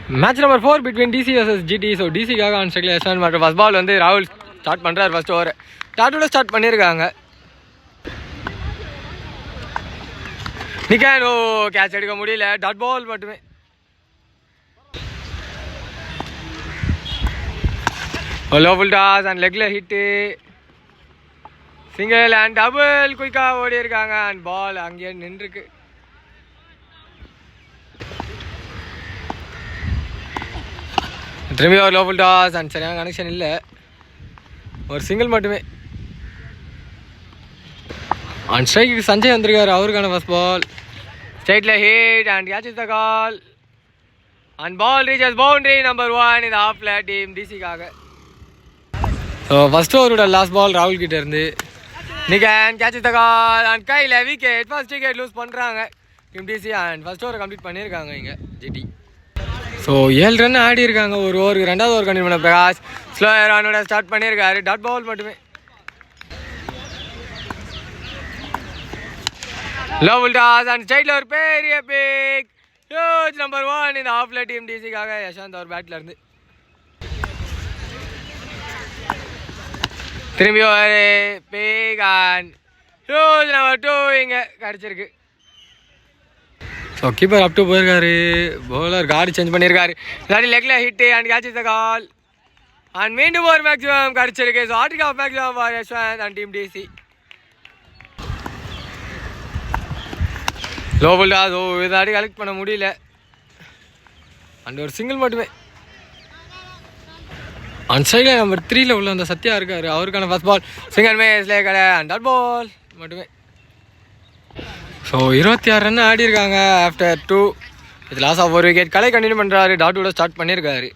Match number 4 between DC versus GT. So DC காக on ஸ்ட்ரைக்ல எஸ்வான் மற்றும் first ball வந்து ராகுல் ஸ்டார்ட் பண்றாரு. ஃபர்ஸ்ட் ஓவர் டாட்டோட ஸ்டார்ட் பண்ணிருக்காங்க. நிக்கானோ கேட்ச் எடுக்க முடியல, டாட் பால் மட்டுமே. லோ ஃபுல் டாஸ் அண்ட் லெக்ல ஹிட், சிங்கிள் அண்ட் டபுள் குயிக்கா ஓடி இருக்காங்க. அண்ட் பால் அங்கேயே நின்றுருக்கு. திரும்பி ஒரு லோ ஃபுல் டாஸ் அண்ட் சரியான கனெக்ஷன் இல்லை, ஒரு சிங்கிள் மட்டுமே. அண்ட் ஸ்ட்ரைக்கு சஞ்சய் வந்திருக்காரு, அவருக்கான ஃபர்ஸ்ட் பால் ஸ்ட்ரைட்டில் hit and catch the call and ball reaches boundary number 1 இந்த ஆஃப்ல டீம் டிசிக்காக. ஸோ ஃபர்ஸ்ட் ஓவரோட லாஸ்ட் பால் ராகுல் கிட்ட இருந்து நிகன் கேட்ச் த கால் அண்ட் கையில் விக்கெட், ஃபர்ஸ்ட் விக்கெட் லூஸ் பண்ணுறாங்க team DC. And first over complete பண்ணியிருக்காங்க இங்கே ஜிடி. ஸோ 7 ரன் ஆடி இருக்காங்க ஒரு ஓவருக்கு. ரெண்டாவது ஓவர் கண்டினியூ பண்ண பிரகாஷ் ஸ்லோயர் ரனோட ஸ்டார்ட் பண்ணியிருக்காரு, டாட் பால் மட்டுமே. லோ ஃபுல் டாஸ் அண்ட் ஸ்ட்ரைட்டில் ஒரு பெரிய பிக் ஹியூஜ் நம்பர் 1 இந்த ஆஃப்ல டீம் டிசிக்காக யஷாந்த் அவர் பேட்டில் இருந்து. திரும்பி ஒரு பிக் அண்ட் ஹியூஜ் நம்பர் 2 இங்கே கிடச்சிருக்கு. ஸோ கீப்பர் அப் டு போயிருக்காரு, பவுலர் கார்டு சேஞ்ச் பண்ணியிருக்காரு. இல்லாட்டி லெக்கில் hit and catch the call and மீண்டும் ஒரு மேக்ஸிமம் கிடச்சிருக்கு. ஸோ ஆர்டிக் of maximum for Yashwant and team DC. Low full toss, இதாடி கலெக்ட் பண்ண முடியல அண்ட் ஒரு சிங்கிள் மட்டுமே. அண்ட் சைடில் நம்பர் 3 உள்ள அந்த சத்யா இருக்காரு, அவருக்கான ஃபர்ஸ்ட் பால் சிங்கிள் மேஸ்லே கடை அண்ட் டாட் பால் மட்டுமே. ஸோ 26 ரன் ஆடி இருக்காங்க ஆஃப்டர் 2 வித் லாஸ் ஆஃப் ஒரு விக்கெட். கலை கண்டினியூ பண்ணுறாரு, டாட்டோட ஸ்டார்ட் பண்ணியிருக்காரு.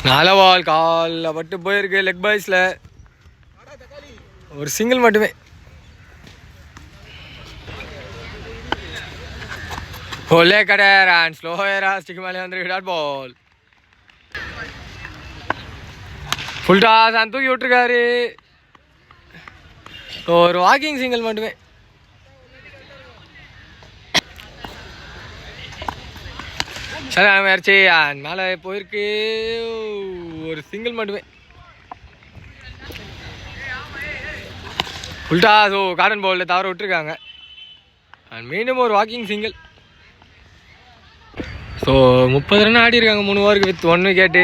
4 பால் காலில் பட்டு போயிருக்கு, லெக் பாய்ஸில் ஒரு சிங்கிள் மட்டுமே. ஒல்லே கடர் அண்ட் ஸ்லோயரா ஸ்டிக் மேலே வந்துருக்கு, dot ball. Full toss and தூக்கி விட்டுருக்காரு, ஒரு வாக்கிங் சிங்கிள் மட்டுமே. சரியான முயற்சி அண்ட் மேலே போயிருக்கு, ஒரு சிங்கிள் மட்டுமே. உல்டா ஸோ கார்டன் பவுலில் தவற விட்டுருக்காங்க அண்ட் மீண்டும் ஒரு வாக்கிங் சிங்கிள். ஸோ 30 ரன் ஆடி இருக்காங்க 3 ஓவருக்கு வித் 1 விக்கெட்டு.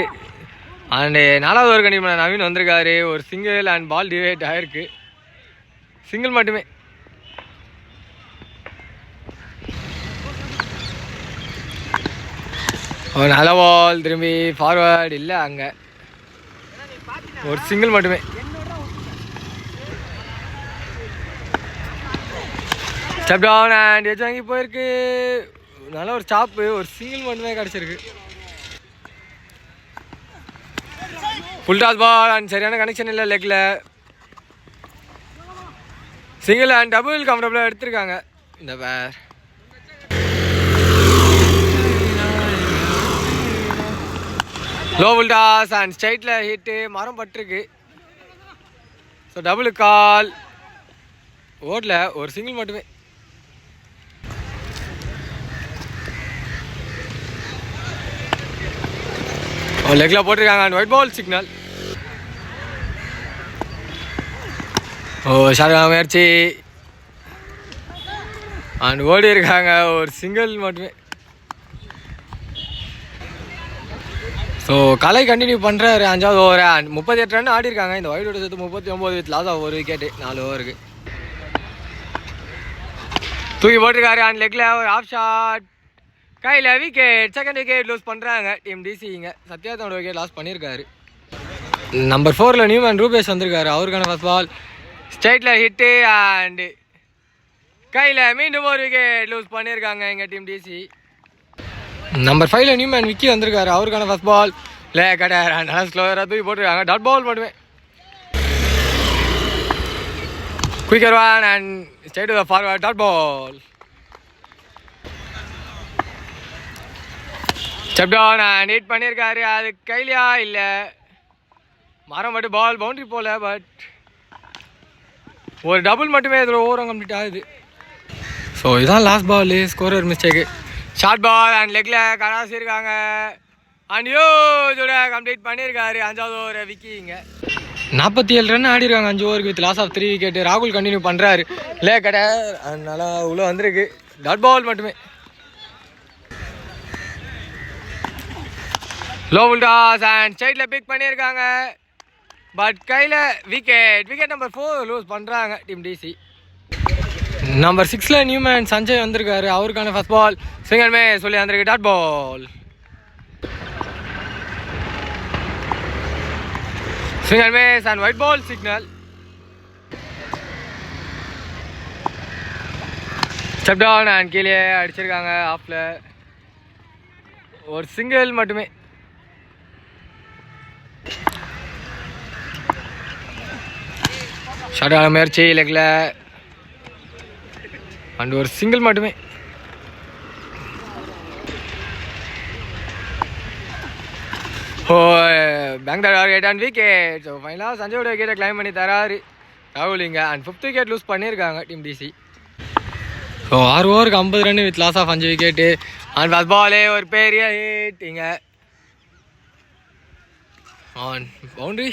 அண்டு 4வது ஓவர் கண்டிப்பாக நவீன் வந்திருக்காரு, ஒரு சிங்கிள் அண்ட் பால் டிவைட் ஆகிருக்கு, சிங்கிள் மட்டுமே. ஒரு நல்ல பால் திரும்பி ஃபார்வர்ட் இல்லை, அங்கே ஒரு சிங்கிள் மட்டுமே. ஸ்டெப் டவுன் அண்ட் எஜ் வாங்கி போயிருக்கு, நல்ல ஒரு ஸ்டாப்பு, ஒரு சிங்கிள் மட்டுமே கிடச்சிருக்கு. ஃபுல் டாஸ் பால் அண்ட் சரியான கனெக்ஷன் இல்லை லெக்கில், சிங்கிள் அண்ட் டபுள் கம்ஃபர்டபுளாக எடுத்திருக்காங்க இந்த பேர். லோ ஃபுல் டாஸ் அண்ட் ஸ்ட்ரைட்டில் ஹிட்டு, மரம் பட்டிருக்கு. ஸோ டபுள் கால் ஓடல, ஒரு சிங்கிள் மட்டுமே. லெக்கில் போட்டிருக்காங்க அண்ட் ஒயிட் பால் சிக்னல். ஷார்கான முயற்சி அண்ட் ஓடி இருக்காங்க, ஒரு சிங்கிள் மட்டுமே. ஸோ கலை கண்டினியூ பண்ணுறாரு 5வது ஓவர் அண்ட் 38 ரன் ஆடி இருக்காங்க. இந்த ஒயிட்டோட சேர்த்து 39 வித் லாஸ் ஆஃப் ஒரு விக்கெட்டு 4 ஓவருக்கு. தூக்கி போட்டிருக்காரு அண்ட் லெக்கில் ஒரு ஆஃப் ஷாட், கையில் விக்கெட், செகண்ட் விக்கெட் லூஸ் பண்ணுறாங்க டீம் டிசி. இங்கே சத்யாத்தோட விக்கெட் லாஸ் பண்ணியிருக்காரு. நம்பர் 4 நியூமன் ரூபேஷ் வந்திருக்காரு, அவருக்கான ஃபர்ஸ்ட் பால் ஸ்ட்ரைட்டில் ஹிட்டு அண்டு கையில் மீண்டும் ஒரு விக்கெட் லூஸ் பண்ணியிருக்காங்க எங்கள் team DC. Number 5 new man Vicky வந்திருக்காரு, அவருக்கான ஃபர்ஸ்ட் பால் லே கடர் அண்ட் நல்லா ஸ்லோயராக தூக்கி போட்டிருக்காங்க, டாட் பால் மட்டுமே. Quicker one and straight to the forward, dot ball. Step down and hit பண்ணியிருக்காரு, அது கையிலையா இல்லை, மரம் மட்டும் பால் பவுண்டரி போல, பட் ஒரு டபுள் மட்டுமே இதில் ஓவரம் கம்ப்ளீட் ஆகுது. ஸோ இதான் last ball, scorer mistake. Short ball and லெக்கில் கடாசிருக்காங்க. அண்ட் யோஜோட கம்ப்ளீட் பண்ணியிருக்காரு. 5வது ஓவர் விக்கிங்க. 47 ரன் ஆடிருக்காங்க 5 ஓவருக்கு வித் லாஸ் ஆஃப் 3 விக்கெட். ராகுல் கண்டினியூ பண்ணுறாரு. லே கடை அதனால உள்ள வந்திருக்கு. டாட் பால் மட்டுமே. லோ டாஸ் அண்ட் ஸ்ட்ரைட்டில் பிக் பண்ணியிருக்காங்க. பட் கையில் விக்கெட் நம்பர் 4 லூஸ் பண்ணுறாங்க டீம் டிசி. நம்பர் 6ல நியூமேன் சஞ்சய் வந்திருக்காரு. அவருக்கான ஃபர்ஸ்ட் பால் சிங்கல்மே சொல்லி வந்திருக்கு. Dot ball. சிங்கல் மேஸ் and white ball signal. Step down and கீழே அடிச்சிருக்காங்க. ஆஃப்ல ஒரு சிங்கிள் மட்டுமே. ஷார்ட் ஆன முயற்சி லெக்கில் அண்ட் ஒரு சிங்கிள் மட்டுமே. ஓ பேங்க் டார்கெட் அண்ட் விக்கெட். ஸோ ஃபைனலாக சஞ்சயோட விக்கெட்டை கிளைம் பண்ணி தராரு ராகுல் இங்கே. அண்ட் 5th விக்கெட் லூஸ் பண்ணியிருக்காங்க டீம் டிசி. ஸோ 6 ஓவருக்கு 50 ரன் வித் லாஸ் ஆஃப் 5 விக்கெட்டு. அண்ட் ஃபர்ஸ்ட் பாலே ஒரு பெரிய ஹிட் இங்கே on boundary.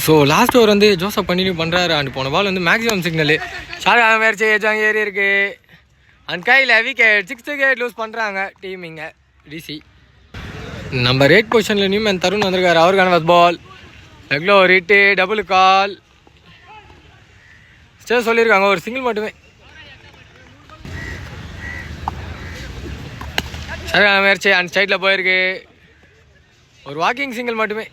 So last over வந்து ஜோசப் கண்டினியூ பண்ணுறாரு. அண்ட் போன பால் வந்து மேக்ஸிமம் சிக்னலு. ஷார்ட் ஆன முயற்சி ஏஜாங்க ஏறி இருக்கு. அண்ட் கையில் விக்கெட். 6th விக்கெட் லூஸ் பண்ணுறாங்க டீம் இங்கே டிசி. நம்பர் 8 பொசிஷனில் நியூமேன் தருண் வந்திருக்காரு. அவருக்கான ஃபர்ஸ்ட் பால் லெக்கில் ஒரு ஹிட்டு. டபுள் கால் சொல்லியிருக்காங்க. ஒரு சிங்கிள் மட்டுமே. சரியான முயற்சி அண்ட் ஸ்ட்ரைட்டில் போயிருக்கு. ஒரு வாக்கிங் சிங்கிள் மட்டுமே.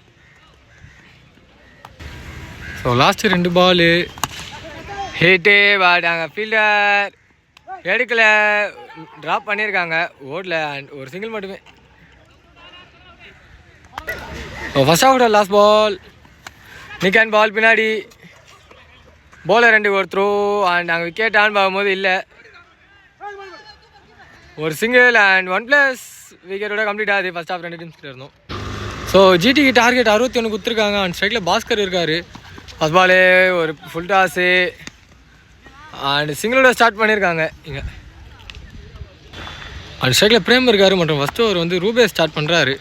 So last 2 ball hit. But அங்கே ஃபீல்டர் எடுக்கல. ட்ராப் பண்ணியிருக்காங்க. ஓடல அண்ட் ஒரு சிங்கிள் மட்டுமே. ஃபர்ஸ்ட் ஆஃபோட லாஸ்ட் பால் நிக்கான் பால் பின்னாடி போலர் 2 ஒரு த்ரோ அண்ட் நாங்கள் விக்கெட் ஆன் பார்க்கும்போது இல்லை. ஒரு சிங்கிள் அண்ட் 1+ விக்கெட்டோட கம்ப்ளீட் ஆகுது. ஃபர்ஸ்ட் ஆஃப் 2 டீம்ஸ் இருந்தோம். ஸோ ஜிடிக்கு டார்கெட் 61 கொடுத்துருக்காங்க. அண்ட் ஸ்ட்ரைக்கில் பாஸ்கர் இருக்கார். ஃபர்ஸ்ட் பாலே ஒரு ஃபுல் டாஸு அண்ட் சிங்கிளோட ஸ்டார்ட் பண்ணியிருக்காங்க இங்கே. அண்ட் ஸ்ட்ரைக்கில் பிரேம் இருக்கார். மற்றும் ஃபர்ஸ்ட் ஓவர் வந்து ரூபே ஸ்டார்ட் பண்ணுறாரு.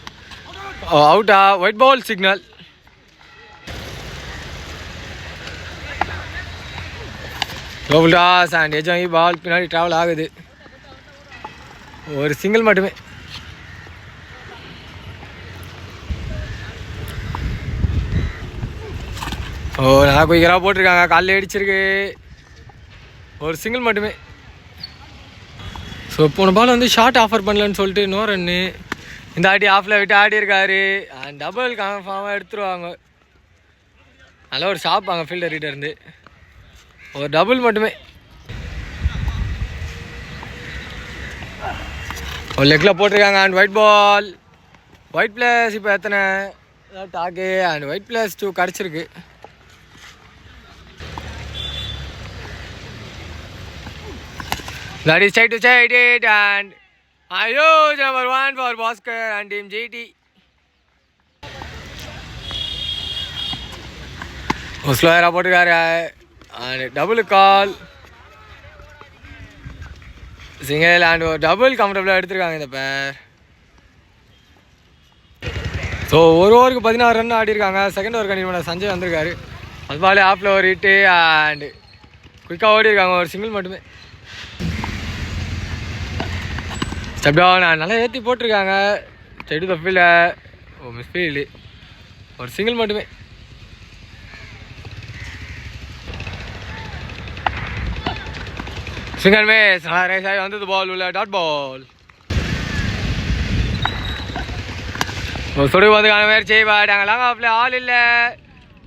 அவுட்டா. Wide ball signal. Double toss and எஜாங்கி பால் பின்னாடி ட்ராவல் ஆகுது. ஒரு சிங்கிள் மட்டுமே. ஓ நல்லா குயிக்கராக போட்டிருக்காங்க. காலையில் அடிச்சிருக்கு. ஒரு சிங்கிள் மட்டுமே. ஸோ போன பால் வந்து ஷார்ட் ஆஃபர் பண்ணலன்னு சொல்லிட்டு நோ ரன்னு. இந்த ஆட்டி ஆஃபில் விட்டு ஆடி இருக்காரு. அண்ட் டபுள் கன்ஃபார்மாக எடுத்துருவாங்க. நல்லா ஒரு ஷாப் அங்கே ஃபீல்டர் கிட்ட இருந்து. ஒரு டபுள் மட்டுமே. ஒரு லெக்கில் போட்டிருக்காங்க. And white ball. White plus இப்போ எத்தனை டாக்கு அண்ட் ஒயிட் +2 கிடச்சிருக்கு. That is straight to side it and huge number 1 for Bhaskar and team GT. ஸ்லோயராக போட்டுருக்காரு. And double call single and ஒரு டபுள் கம்ஃபர்டபுளாக எடுத்துருக்காங்க இந்த பேர். ஸோ ஒரு ஓவருக்கு 16 ரன் ஆடிருக்காங்க. செகண்ட் ஓவர் கண்டிப்பாக சஞ்சய் வந்திருக்காரு. அது பாலே ஆஃபில் ஒரு ஹிட்டு அண்ட் குயிக்காக ஓடி இருக்காங்க. ஒரு சிங்கிள் மட்டுமே. ஸ்டெப் டவுன் நல்லா ஏற்றி போட்டிருக்காங்க. Straight to the fielder. Oh misfield. ஒரு சிங்கிள் மட்டுமே. Single miss. நல்லா ரேஸ் ஆகி வந்தது பால் உள்ள. Dot ball. சொடுக்கு வந்து முயற்சி. பட் அங்கே லாங் ஆஃப்ல ஆல் இல்லை.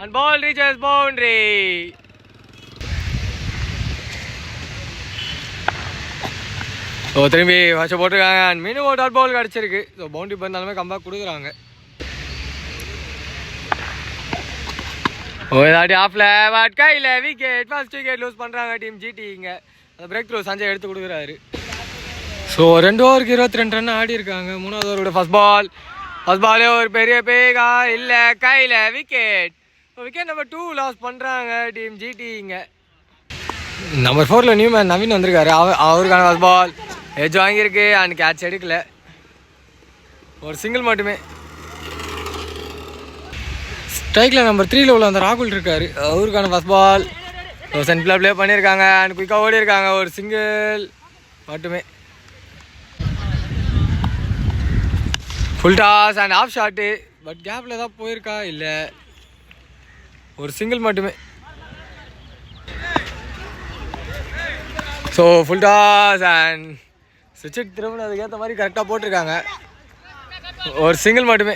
And ball reaches boundary. So திரும்பி வச்சு போட்டிருக்காங்க. அண்ட் மினிமம் டாட் பால் கிடச்சிருக்கு. ஸோ பவுண்டரி பண்ணாலுமே கம்பேக் கொடுக்குறாங்க. ஓ இதாட்டி ஆஃப்ல பட் கையில் விக்கெட். ஃபர்ஸ்ட் விக்கெட் லூஸ் பண்ணுறாங்க டீம் ஜிடி. இங்கே அந்த பிரேக் த்ரூ சஞ்சய் எடுத்து கொடுக்குறாரு. ஸோ 2 ஓவருக்கு 22 ரன் ஆடி இருக்காங்க. 3வது ஓவரோட ஃபர்ஸ்ட் பாலே ஒரு பெரிய பேகா இல்லை. கையில் விக்கெட். விக்கெட் நம்பர் 2 லாஸ் பண்ணுறாங்க டீம் ஜிடி. இங்கே நம்பர் 4ல நியூமேன் நவீன் வந்திருக்காரு. அவருக்கான ஃபர்ஸ்ட் பால் எஜ் வாங்கியிருக்கு அண்ட் கேட்ச் எடுக்கல, ஒரு சிங்கிள் மட்டுமே. ஸ்ட்ரைக்கில் நம்பர் 3 உள்ள அந்த ராகுல் இருக்காரு, அவருக்கான ஃபஸ்ட் பால். சென்ட்ரில் ப்ளே பண்ணியிருக்காங்க அண்ட் குயிக்காக ஓடி இருக்காங்க, ஒரு சிங்கிள் மட்டுமே. Full toss and half shot, but கேப்பில் தான் போயிருக்கா இல்லை, ஒரு சிங்கிள் மட்டுமே. ஸோ ஃபுல் டாஸ் அண்ட் சுவிட்ச் திரும்ப அதுக்கேற்ற மாதிரி கரெக்டாக போட்டிருக்காங்க, ஒரு சிங்கிள் மட்டுமே.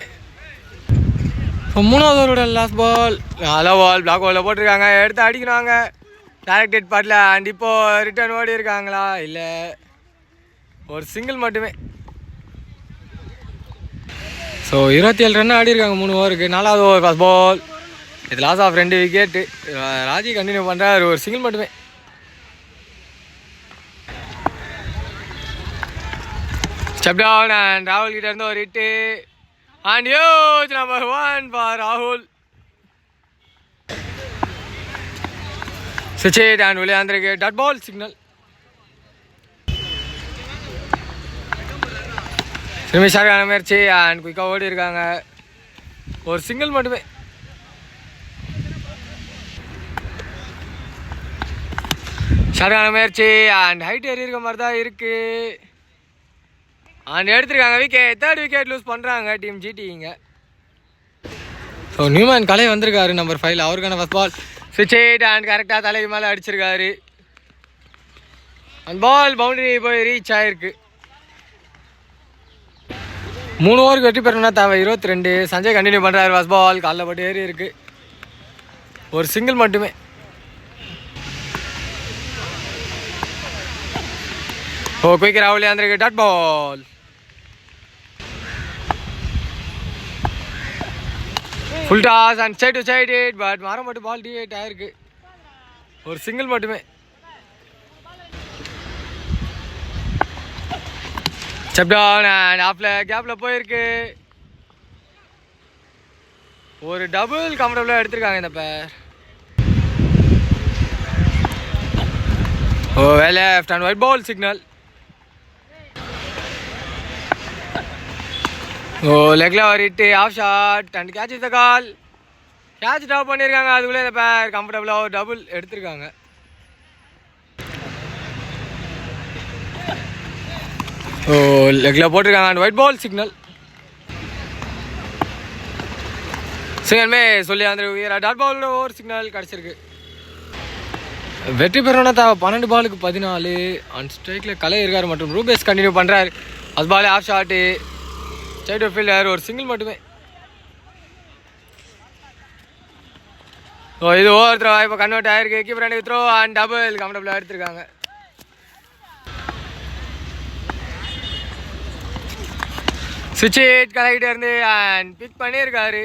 ஸோ 3வது ஓவரோட லாஸ்ட் பால், நல்ல பால் பிளாக் பாலில் போட்டிருக்காங்க, எடுத்து அடிக்கிறாங்க டேரக்டட் பாட்டில். அண்ட் இப்போது ரிட்டர்ன் ஓடி இருக்காங்களா இல்லை, ஒரு சிங்கிள் மட்டுமே. ஸோ 27 ரன் ஆடி இருக்காங்க 3 ஓவருக்கு. 4வது ஓவர் ஃபஸ்ட் பால், இது loss of 2 wicket. Raji continue பண்ணுறாரு, ஒரு சிங்கிள் மட்டுமே. ஸ்டெப் டவுன் அண்ட் ராகுல் கிட்ட இருந்து ஒரு hit and use number 1 for ராகுல். சுவிட்ச் அண்ட் வெளியே வந்திருக்கு, டாட் பால் சிக்னல். திரும்பி ஷார்க்கான முயற்சி அண்ட் குயிக்காக ஓடி இருக்காங்க, ஒரு சிங்கிள் மட்டுமே. ஷார்க்கான முயற்சி அண்ட் ஹைட் ஏறி இருக்க மாதிரி தான் இருக்குது அண்ட் எடுத்துருக்காங்க விக்கெட். 3rd விக்கெட் லூஸ் பண்ணுறாங்க டீம் ஜிடிங்க. ஸோ நியூமேன் கலை வந்திருக்காரு நம்பர் 5, அவருக்கான ஃபஸ்ட் பால். சுவிட்ச் அண்ட் கரெக்டாக தலைக்கு மேலே அடிச்சிருக்காரு அண்ட் பால் பவுண்டரி போய் ரீச் ஆகிருக்கு. 3 ஓவருக்கு வெற்றி பெறணும்னா தேவை 22. சஞ்சய் கண்டினியூ பண்ணுறாரு, ஃபஸ்ட் பால் காலில் போட்டு ஏறி இருக்கு, ஒரு சிங்கிள் மட்டுமே. ஓ குயிக் ராகுல் வந்திருக்கு, dot ball. Full toss and side to side it, but மாறம் மட்டும் பால் டிவேட் ஆயிருக்கு, ஒரு சிங்கிள் மட்டுமே. ஸ்டெப் டவுன் அண்ட் ஆஃப்ல கேப்பில் போயிருக்கு, ஒரு டபுள் கம்ஃபர்டபுளாக எடுத்திருக்காங்க இந்த பேர். Oh well left and white ball signal. Oh லெக்கில் ஒரு hit, off shot and catch is the call. Catch drop பண்ணியிருக்காங்க, அதுக்குள்ளே இந்த பேர் கம்ஃபர்டபுளாக ஒரு டபுள் எடுத்திருக்காங்க. ஓ லெக்கில் போட்டிருக்காங்க அண்ட் ஒயிட் பால் சிக்னல். சிங்கல்மே சொல்லி அந்த உயரா டாட் பால் ஓவர் சிக்னல் கிடச்சிருக்கு. வெற்றி பெறணும்னா தேவை 12 பாலுக்கு 14 அண்ட் ஸ்ட்ரைக்கில் கலை இருக்கார் மற்றும் ரூபேஸ் கண்டினியூ பண்ணுறாரு. அது ball off shot, side fielder, ஒரு சிங்கிள் மட்டுமே. ஸோ இது ஓவர் த்ரோ இப்போ கன்வெர்ட் ஆயிருக்கு, keeper and throw and double கம்ஃபர்டபுளாக எடுத்திருக்காங்க. சுவிட்ச் கலைக்கிட்டே இருந்து அண்ட் பிக் பண்ணியிருக்காரு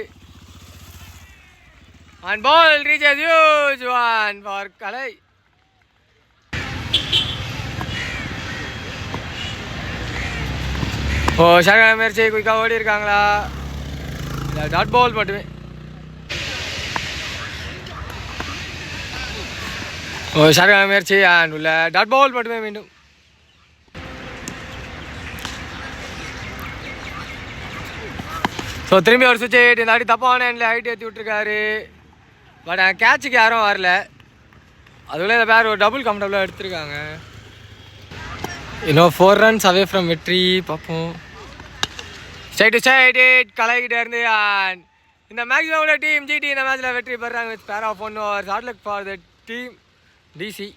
and ball reaches huge one for கலை. ஓ ஷார்க்கான முயற்சி, குயிக்காக ஓடி இருக்காங்களா, டாட் பால் மட்டுமே. ஓ ஷார்க்கான முயற்சி அண்ட் உள்ள டாட் பால் மட்டுமே மீண்டும். ஸோ திரும்பி ஒரு சுவிட்ச் இந்த ஆடி தப்பான ஹேண்டில் ஹைட் ஏற்றி விட்டுருக்காரு, பட் கேட்சுக்கு யாரும் வரல, அதுக்குள்ளே இந்த பேர் ஒரு டபுள் கம்ஃபர்டபுளாக எடுத்திருக்காங்க. இன்னும் 4 runs அவே ஃப்ரம் வெற்றி. பார்ப்போம். சைட் டு சைட் கலைக்கிட்டே இருந்து அண்ட் இந்த மேக்ஸிமம் டீம் ஜிடி இந்த மேட்ச்சில் வெற்றி பெறாங்க with pair of 1 overs. Hard luck for the team DC.